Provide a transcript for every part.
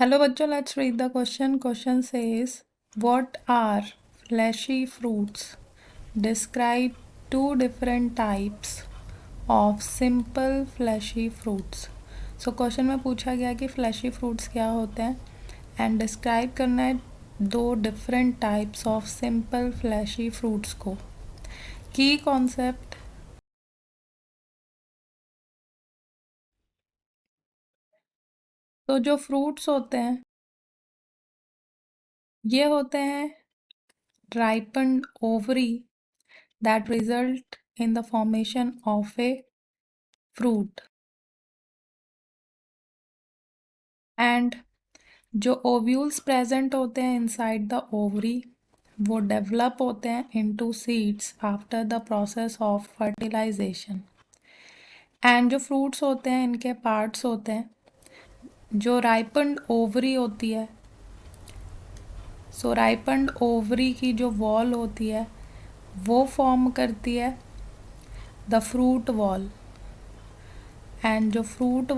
Hello bachcho, let's read the question. Question says, what are fleshy fruits? Describe two different types of simple fleshy fruits. So question में पूछा गया कि fleshy fruits क्या होते हैं and describe करना है दो different types of simple fleshy fruits को. की कॉन्सेप्ट. तो जो फ्रूट्स होते हैं ये होते हैं ripened ovary that result in the formation of a fruit. And जो ओव्यूल्स प्रेजेंट होते हैं इनसाइड द ओवरी वो डेवलप होते हैं into seeds after the process of fertilisation. And जो फ्रूट्स होते हैं इनके पार्ट्स होते हैं. जो राइपन्ड ओवरी होती है, सो राइपन्ड ओवरी की जो वॉल होती है वो फॉर्म करती है द फ्रूट वॉल. एंड जो फ्रूट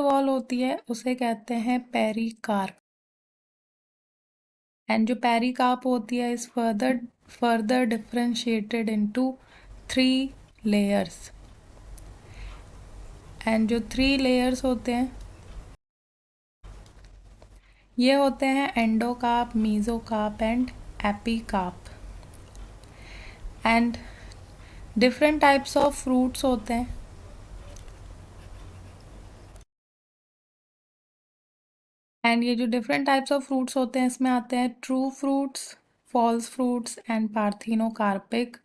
वॉल होती है उसे कहते हैं पेरिकार्प. एंड जो पेरिकार्प होती है is further differentiated into 3 layers. And जो 3 लेयर्स होते हैं ये होते हैं endocarp, mesocarp and epicarp. And different types of fruits होते हैं. एंड ये जो डिफरेंट टाइप्स ऑफ फ्रूट्स होते हैं इसमें आते हैं true fruits, false fruits and parthenocarpic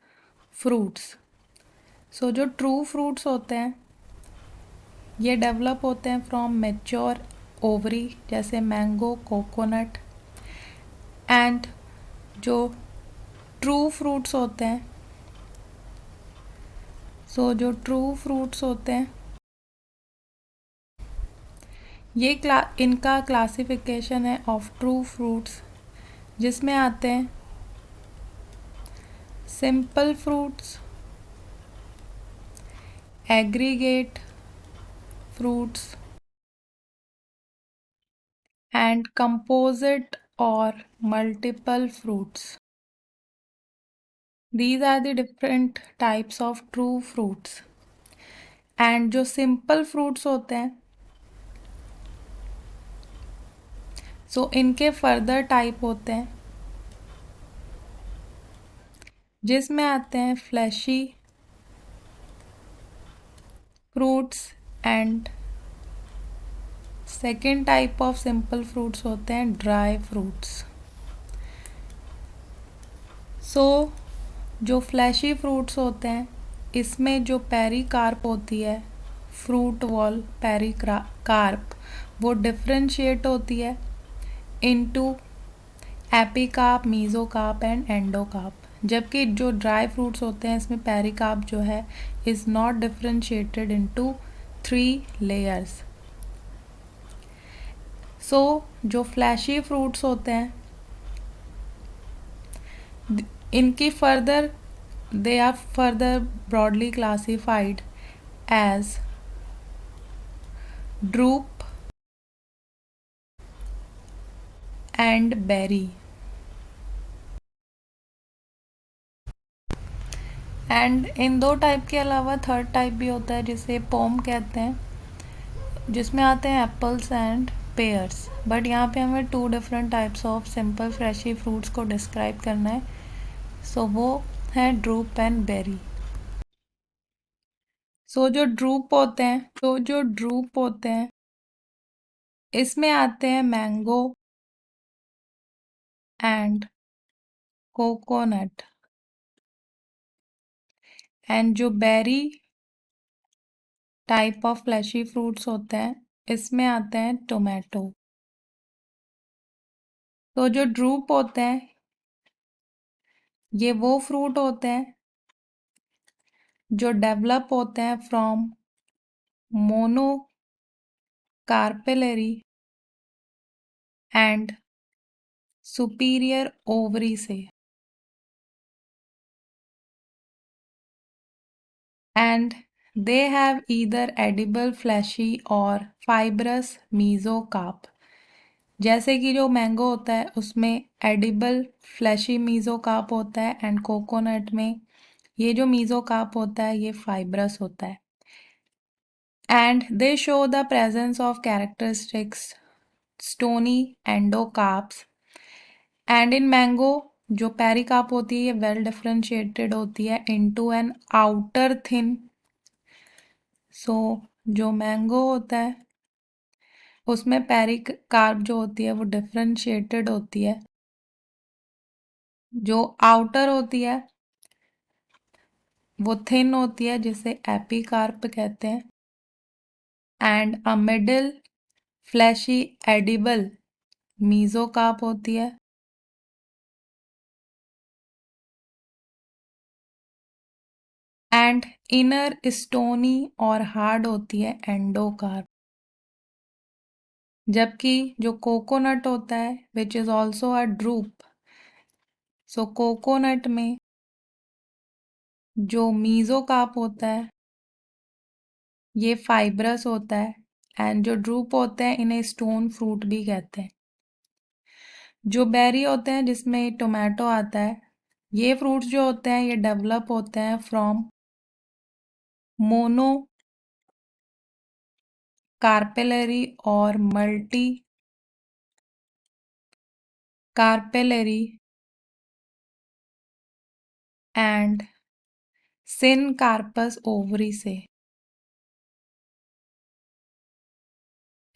fruits. So जो ट्रू फ्रूट्स होते हैं ये डेवलप होते हैं फ्रॉम मेच्योर ओवरी जैसे मैंगो, कोकोनट. एंड जो ट्रू फ्रूट्स होते हैं जो ट्रू फ्रूट्स होते हैं ये इनका क्लासिफिकेशन है ऑफ ट्रू फ्रूट्स जिसमें आते हैं simple fruits, aggregate fruits and composite और multiple fruits. These are the different types of true fruits. And जो सिंपल फ्रूट्स होते हैं इनके फर्दर टाइप होते हैं जिसमें आते हैं fleshy fruits. And second type of simple fruits होते हैं ड्राई फ्रूट्स. जो फ्लैशी फ्रूट्स होते हैं इसमें जो पेरिकार्प होती है, फ्रूट वॉल पेरिकार्प, वो डिफरेंशिएट होती है into epicarp, mesocarp and endocarp. जबकि जो ड्राई फ्रूट्स होते हैं इसमें पेरिकार्प जो है is not differentiated into 3 layers. जो फ्लैशी फ्रूट्स होते हैं इनकी they are further broadly classified as drupe and berry. And in दो टाइप के अलावा थर्ड टाइप भी होता है जिसे पोम कहते हैं जिसमें आते हैं एप्पल्स एंड पेयर्स. बट यहाँ पे हमें 2 different types of simple fleshy fruits को डिस्क्राइब करना है. वो है ड्रूप एंड बेरी. जो ड्रूप होते हैं इसमें आते हैं मैंगो एंड कोकोनट. एंड जो berry type of fleshy fruits होते हैं इसमें आते हैं टोमेटो. जो ड्रूप होते हैं ये वो फ्रूट होते हैं जो डेवलप होते हैं from mono carpellary and superior ovary से. and they have either edible fleshy or fibrous mesocarp. जैसे कि जो मैंगो होता है उसमें एडिबल फ्लैशी मीजोकार्प होता है एंड कोकोनट में ये जो मीजोकार्प होता है ये फाइब्रस होता है and they show the presence of characteristics stony endocarps and in mango जो पेरिकार्प होती है ये वेल डिफरेंशिएटेड होती है into an outer thin so जो मैंगो होता है उसमें पेरिकार्प जो होती है वो डिफरेंशिएटेड होती है जो आउटर होती है वो थिन होती है जिसे एपिकार्प कहते हैं and a middle fleshy edible mesocarp होती है एंड इनर स्टोनी और हार्ड होती है एंडोकार्प जबकि जो कोकोनट होता है which is also a drupe so coconut में जो मीजोकार्प होता है ये फाइब्रस होता है एंड जो ड्रूप होते हैं इन्हें स्टोन फ्रूट भी कहते हैं जो बेरी होते हैं जिसमें टोमेटो आता है ये फ्रूट्स जो होते हैं ये डेवलप होते हैं फ्रॉम मोनो कार्पेलरी और multi carpellary and syncarpous ovary से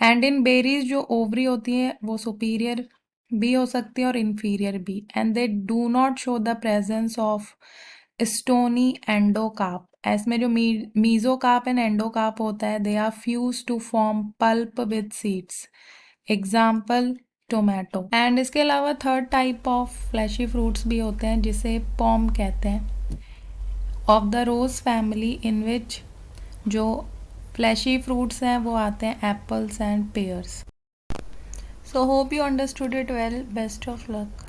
एंड इन बेरीज जो ओवरी होती है वो सुपीरियर भी हो सकती है और इन्फीरियर भी and they do not show the presence of stony endocarp इसमें जो मीजोकार्प एंड एंडोकार्प होता है they are fuse to form pulp with seeds example tomato and इसके अलावा third type of fleshy fruits भी होते हैं जिसे पॉम कहते हैं of the rose family in which जो फ्लैशी फ्रूट्स हैं वो आते हैं apples and pears so hope you understood it well best of luck